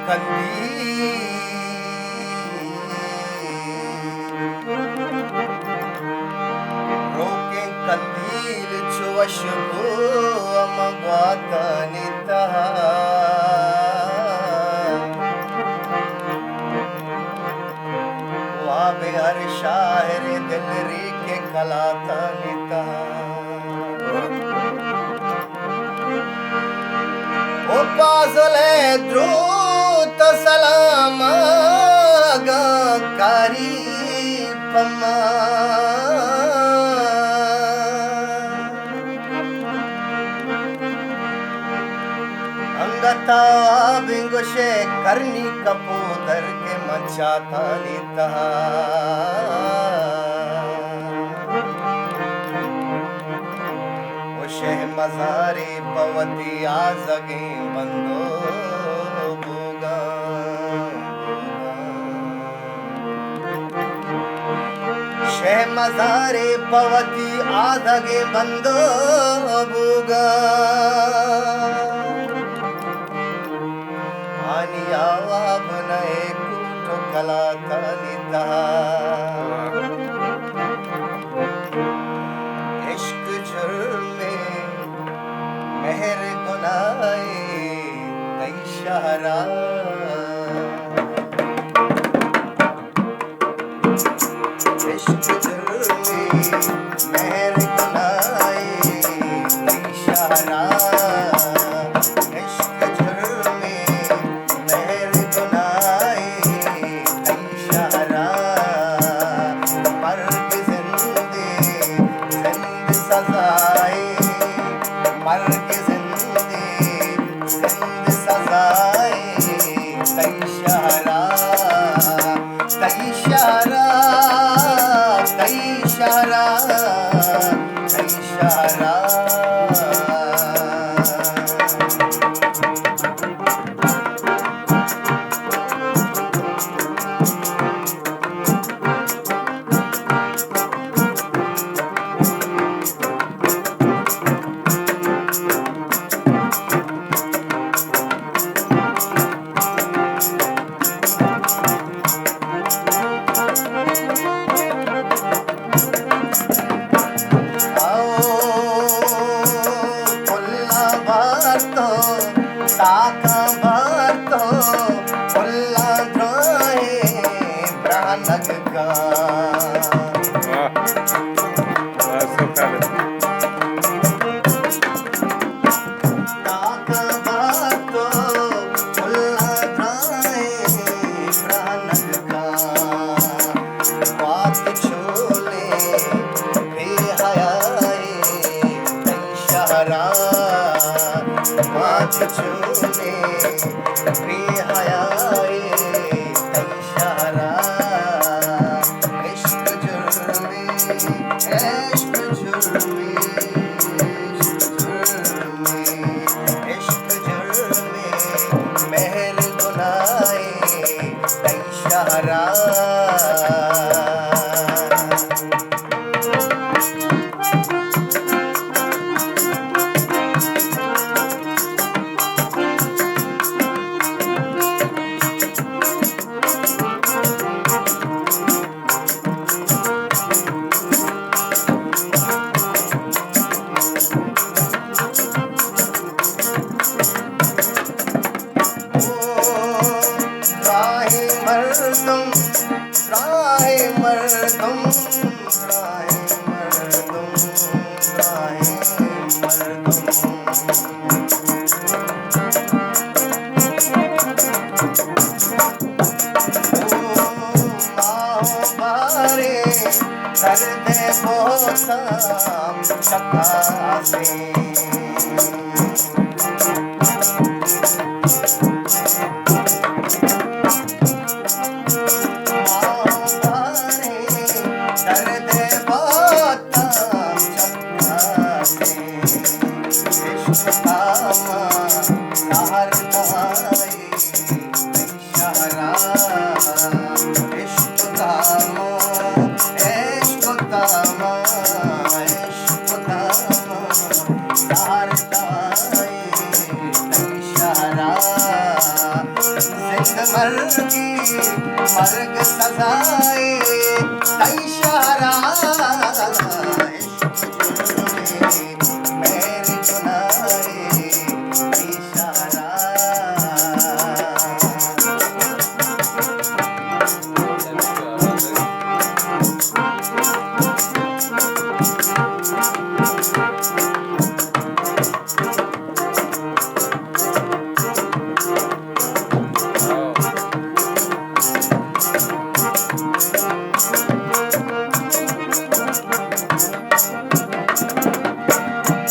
कंदील रोके कंदील चुवशबो अमवातनिता वाबे हर शायर दिल री के कलातनिता ओ पाजले द्रुत सलाम कारी पम्मा अंगता बिंगुशे करनी कपूदर के मचाता नीता मजारे पवती आजगे बंदो बुगा शह मजारे पवती आजगे बंदो बुगा आनी आवाब नए कुटो कला तनिता इश्क जुर्मे मेहर गुनाए कई शहरा इश्क जुर्मे मेहर गुनाए कई शहरा इश्क जुर्मे मेहर गुनाए कई शहरा मर्ग जिंदे जिंद सजाए मर्ग जिंदे जिंद सजाए कई शहरा कई शहरा कई शहरा कई शहरा ताका भरतो फुल्ला ड्राए ब्रानक का ताका भरतो फुल्ला ड्राए ब्रानक का बात छोले बेहयाए कई शहरा बात छोले बेहयाए कई शहरा इश्क जुर्मे इश्क जुर्मे इश्क जुर्मे महल गुनाए कई शहरा मर्दम राहे मर्दम राहे मर्दम राहे मर्दम बारे दर्द बोसाम शका से जिंद मर की मर्ग सजाए तैश